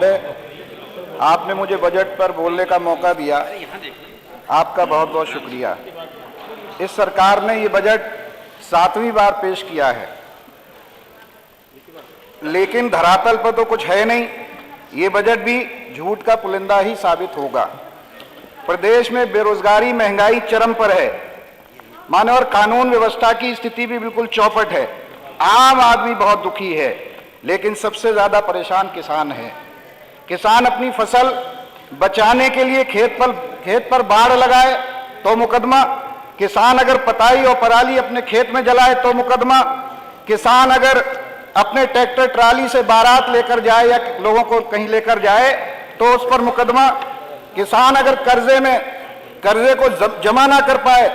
आपने मुझे बजट पर बोलने का मौका दिया, आपका बहुत बहुत शुक्रिया। इस सरकार ने ये बजट 7वीं बार पेश किया है, लेकिन धरातल पर तो कुछ है नहीं। ये बजट भी झूठ का पुलिंदा ही साबित होगा। प्रदेश में बेरोजगारी, महंगाई चरम पर है, माने और कानून व्यवस्था की स्थिति भी बिल्कुल चौपट है। आम आदमी बहुत दुखी है, लेकिन सबसे ज्यादा परेशान किसान है। किसान अपनी फसल बचाने के लिए खेत पर बाढ़ लगाए तो मुकदमा, किसान अगर पताई और पराली अपने खेत में जलाए तो मुकदमा, किसान अगर अपने ट्रैक्टर ट्राली से बारात लेकर जाए या लोगों को कहीं लेकर जाए तो उस पर मुकदमा, किसान अगर कर्जे को जमा ना कर पाए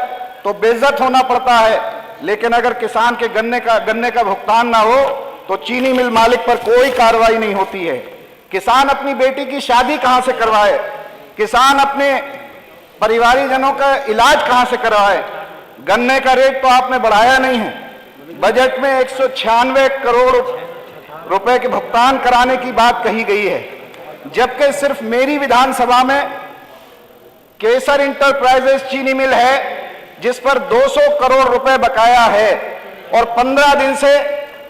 तो बेइज्जत होना पड़ता है। लेकिन अगर किसान के गन्ने का भुगतान ना हो तो चीनी मिल मालिक पर कोई कार्रवाई नहीं होती है। किसान अपनी बेटी की शादी कहां से करवाए, किसान अपने परिवारीजनों का इलाज कहां से करवाए। गन्ने का रेट तो आपने बढ़ाया नहीं है। बजट में 196 करोड़ रुपए के भुगतान कराने की बात कही गई है, जबकि सिर्फ मेरी विधानसभा में केसर इंटरप्राइजेस चीनी मिल है जिस पर 200 करोड़ रुपए बकाया है, और 15 दिन से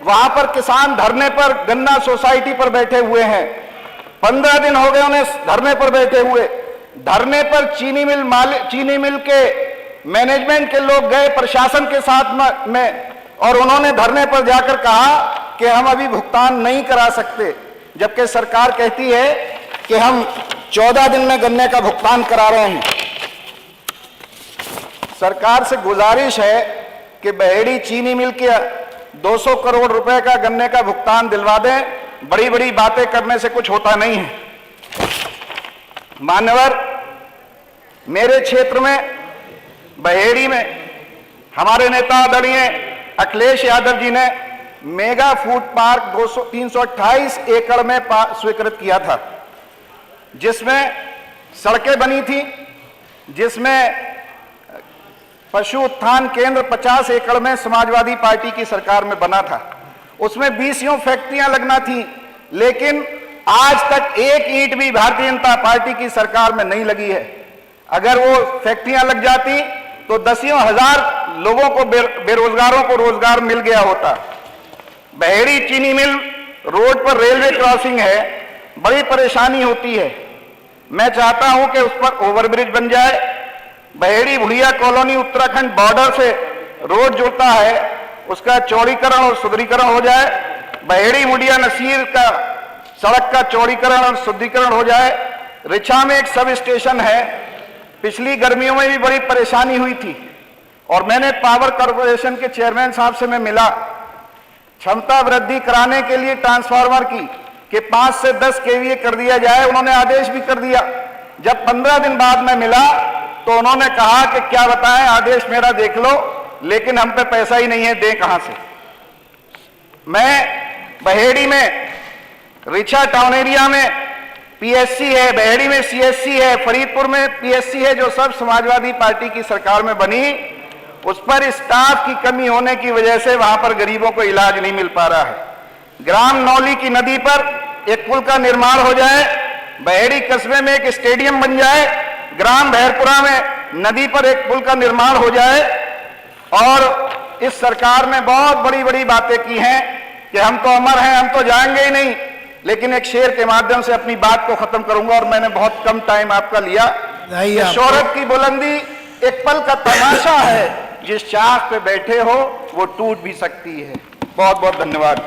वहां पर किसान धरने पर गन्ना सोसाइटी पर बैठे हुए हैं। 15 दिन हो गए उन्हें धरने पर बैठे हुए। धरने पर चीनी मिल के मैनेजमेंट के लोग गए प्रशासन के साथ में, और उन्होंने धरने पर जाकर कहा कि हम अभी भुगतान नहीं करा सकते, जबकि सरकार कहती है कि हम 14 दिन में गन्ने का भुगतान करा रहे हैं। सरकार से गुजारिश है कि बहेड़ी चीनी मिल के 200 करोड़ रुपए का गन्ने का भुगतान दिलवा दें। बड़ी बड़ी बातें करने से कुछ होता नहीं है। मान्यवर, मेरे क्षेत्र में बहेड़ी में हमारे नेता आदरणीय अखिलेश यादव जी ने मेगा फूड पार्क 328 एकड़ में स्वीकृत किया था, जिसमें सड़कें बनी थी, जिसमें पशु उत्थान केंद्र 50 एकड़ में समाजवादी पार्टी की सरकार में बना था। उसमें 20 फैक्ट्रियां लगना थी, लेकिन आज तक एक ईंट भी भारतीय जनता पार्टी की सरकार में नहीं लगी है। अगर वो फैक्ट्रियां लग जाती तो 10,000 लोगों को, बेरोजगारों को रोजगार मिल गया होता। बहेड़ी चीनी मिल रोड पर रेलवे क्रॉसिंग है, बड़ी परेशानी होती है। मैं चाहता हूं कि उस पर ओवरब्रिज बन जाए। बहेड़ी भुड़िया कॉलोनी उत्तराखंड बॉर्डर से रोड जुड़ता है, उसका चौड़ीकरण और सुदृढ़ीकरण हो जाए। बहेड़ी मुडिया नसीर का सड़क का चौड़ीकरण और सुदृढ़ीकरण हो जाए। रिछा में एक सब स्टेशन है, पिछली गर्मियों में भी बड़ी परेशानी हुई थी, और मैंने पावर कॉर्पोरेशन के चेयरमैन साहब से मैं मिला। क्षमता वृद्धि कराने के लिए ट्रांसफार्मर की कि 5 से 10 केवीए कर दिया जाए, उन्होंने आदेश भी कर दिया। जब 15 दिन बाद मैं मिला तो उन्होंने कहा कि क्या बताएं, आदेश मेरा देख लो, लेकिन हम पे पैसा ही नहीं है, दें कहां से। मैं बहेड़ी में, रिछा टाउन एरिया में पीएससी है, बहेड़ी में सीएससी है, फरीदपुर में पीएससी है, जो सब समाजवादी पार्टी की सरकार में बनी। उस पर स्टाफ की कमी होने की वजह से वहां पर गरीबों को इलाज नहीं मिल पा रहा है। ग्राम नौली की नदी पर एक पुल का निर्माण हो जाए, बहेड़ी कस्बे में एक स्टेडियम बन जाए, ग्राम भैरपुरा में नदी पर एक पुल का निर्माण हो जाए। और इस सरकार ने बहुत बड़ी बड़ी बातें की हैं कि हम तो अमर हैं, हम तो जाएंगे ही नहीं। लेकिन एक शेर के माध्यम से अपनी बात को खत्म करूंगा, और मैंने बहुत कम टाइम आपका लिया। शोहरत की बुलंदी एक पल का तमाशा है, जिस चाक पे बैठे हो वो टूट भी सकती है। बहुत बहुत धन्यवाद।